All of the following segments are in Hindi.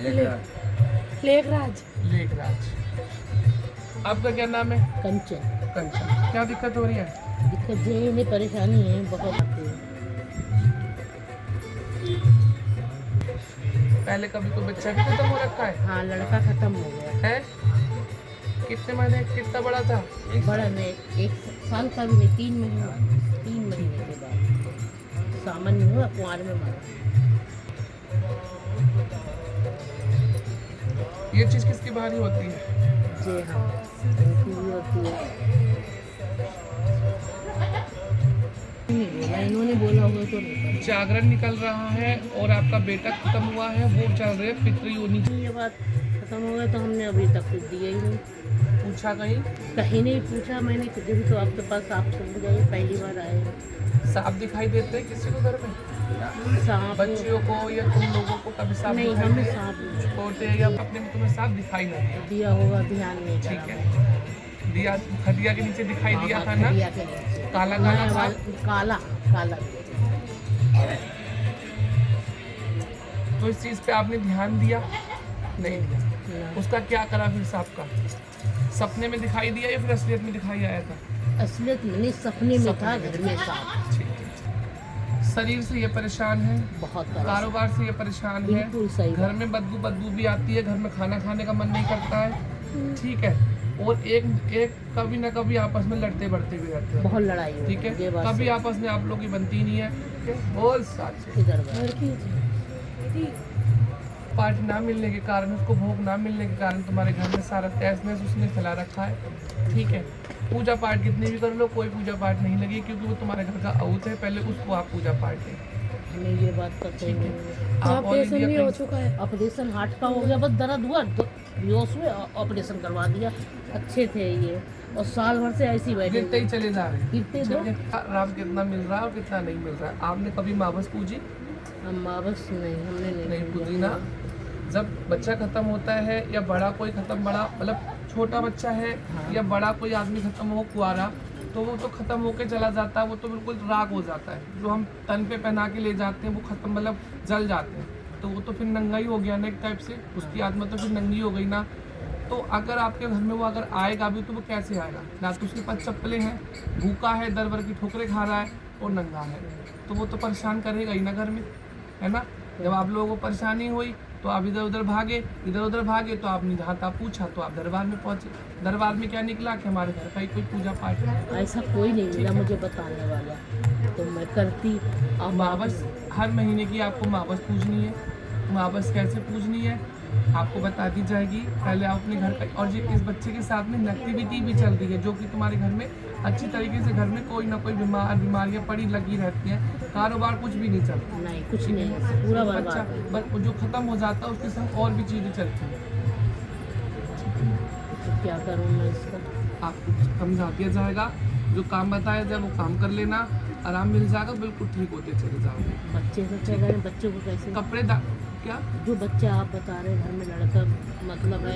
लेखराज। लेखराज। आपका क्या नाम है? कंचन। कंचन। क्या दिक्कत हो रही है? दिक्कत ये इन्हें परेशानी है बहुत आती है। पहले कभी कोई बच्चा भी खत्म हो रखा है? हाँ, लड़का खत्म हो गया है? कितने महीने, कितना बड़ा था? बड़ा नहीं, 1 साल का भी नहीं, 3 महीने के बाद सामान्य हुआ, कुंवार में मरा। ये चीज़ किसकी भारी होती है? जी हाँ, उनकी भी होती है। नहीं बोला, इन्होंने बोला हुआ तो नहीं। जागरण निकल रहा है और आपका बेटा खत्म हुआ है, वो चल रहे पितृयोनि। ये बात खत्म हो गया तो हमने अभी तक कुछ दिया ही नहीं। पूछा कहीं? कहीं नहीं पूछा मैंने, जब तो आपके पास आप समझ जाइए, पहली बार आए हैं। सांप दिखाई देते हैं किसी को घर में? सांप बच्चियों को या तुम लोगों को कभी सांप नहीं, दिखाई हमें दिए? सांप नहीं। छोटे या अपने में तुम्हें सांप दिखाई ना दिया? दिया होगा, ध्यान नहीं करा। ठीक है। दिया, खटिया के नीचे दिखाई दिया था ना? खटिया के नीचे। काला काला मैं सांप? काला काला। तो इस चीज़ पे आपने ध्यान दिया? नहीं दिया। उसका क्या करा फिर सांप का? सपने में दिखाई दिया या फिर असलियत में दिखाई आया था? असलियत में नहीं, सपने में था, घर में सांप। ठीक है। शरीर से ये परेशान है, बहुत परेशान। कारोबार से ये परेशान है, बिल्कुल सही घर में बदबू भी आती है, घर में खाना खाने का मन नहीं करता है, ठीक है, और एक कभी ना कभी आपस में लड़ते बढ़ते भी रहते हैं, बहुत लड़ाई हुई। ठीक है, कभी आपस में आप लोग की बनती नहीं है, ठीक है? बोल सच। पाठ ना मिलने के कारण, उसको भोग ना मिलने के कारण तुम्हारे घर में सारा तहस-नहस उसने फैला रखा है, ठीक है। पूजा पाठ कितनी भी कर लो, कोई पूजा पाठ नहीं लगी, क्योंकि वो तुम्हारे घर का अऊत है, पहले उसको आप पूजा पाठ दें। हमें ये बात का ठीक है। तो ऑपरेशन भी हो चुका है। ऑपरेशन हार्ट का हो गया, बस दर्द हुआ तो बेहोश हुए, ऑपरेशन करवा दिया। अच्छे थे ये, और साल भर से ऐसी बैठे गिरते ही चले जा रहे हैं। गिरते दो। राम कितना मिल रहा है और कितना नहीं मिल रहा है। आपने कभी मावस पूजी? हम वापस नहीं, हमने नहीं पूजी ना। जब बच्चा खत्म होता है या बड़ा कोई खत्म, बड़ा मतलब छोटा बच्चा है, हाँ। या बड़ा कोई आदमी खत्म हो कुआरा, तो वो तो खत्म होके चला जाता है, वो तो बिल्कुल राख हो जाता है। जो हम तन पे पहना के ले जाते हैं वो खत्म, मतलब जल जाते हैं, तो वो तो फिर नंगा ही हो गया ना एक टाइप से, उसकी आत्मा तो फिर नंगी हो गई ना। तो अगर आपके घर में वो अगर आएगा भी तो वो कैसे आएगा? ना तो उसके पास चप्पलें हैं, भूखा है, दर भर की ठोकरें खा रहा है और नंगा है, तो वो तो परेशान करेगा ही ना घर में, है ना। जब आप लोगों को परेशानी हुई तो आप इधर उधर भागे, तो आपने जहाँ तक पूछा तो आप दरबार में पहुँचे। दरबार में क्या निकला कि हमारे घर का ही कोई पूजा पाठ है। ऐसा कोई नहीं मिला मुझे बताने वाला, तो मैं करती। अब मावस हर महीने की आपको मावस पूजनी है। मावस कैसे पूजनी है आपको बता दी जाएगी। पहले आप अपने घर का, और जी इस बच्चे के साथ में नेगेटिविटी भी चल रही है, जो कि तुम्हारे घर में अच्छी तरीके से घर में कोई ना कोई बीमारियां पड़ी लगी रहती हैं, कारोबार कुछ भी नहीं चलता। नहीं, कुछ नहीं है, पूरा बच्चा बर्बाद। जो खत्म हो जाता है उसके साथ और भी चीज़ें चलती हैं। तो क्या करूँ मैं इसका? आपको समझा दिया जाएगा, जो काम बताया जाए वो काम कर लेना, आराम मिल जाएगा, बिल्कुल ठीक होते चले जाओगे। बच्चे से चल रहे हैं, बच्चों को कैसे? कपड़े क्या जो बच्चा आप बता रहे हैं घर में लड़का, मतलब है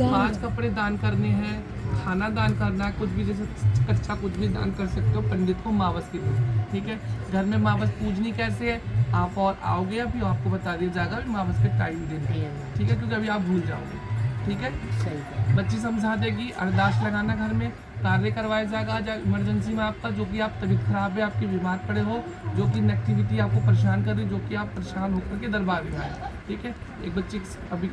5 कपड़े दान करने हैं, खाना दान करना है, कुछ भी जैसे कच्चा कुछ भी दान कर सकते हो पंडित को मावस के दिन, ठीक है। घर में मावस पूजनी कैसे है आप और आओगे अभी आपको बता दिया जाएगा मावस के टाइम दिन, ठीक है, क्योंकि अभी आप भूल जाओगे, ठीक है। सही। बच्ची समझा देगी, अरदास लगाना, घर में कार्य करवाया जाएगा। इमरजेंसी में आपका जो कि आप तबीयत खराब है, आपकी बीमार पड़े हो, जो कि नेगेटिविटी आपको परेशान कर रही है, जो कि आप परेशान होकर के दरबार में आए, ठीक है। एक बच्ची अभी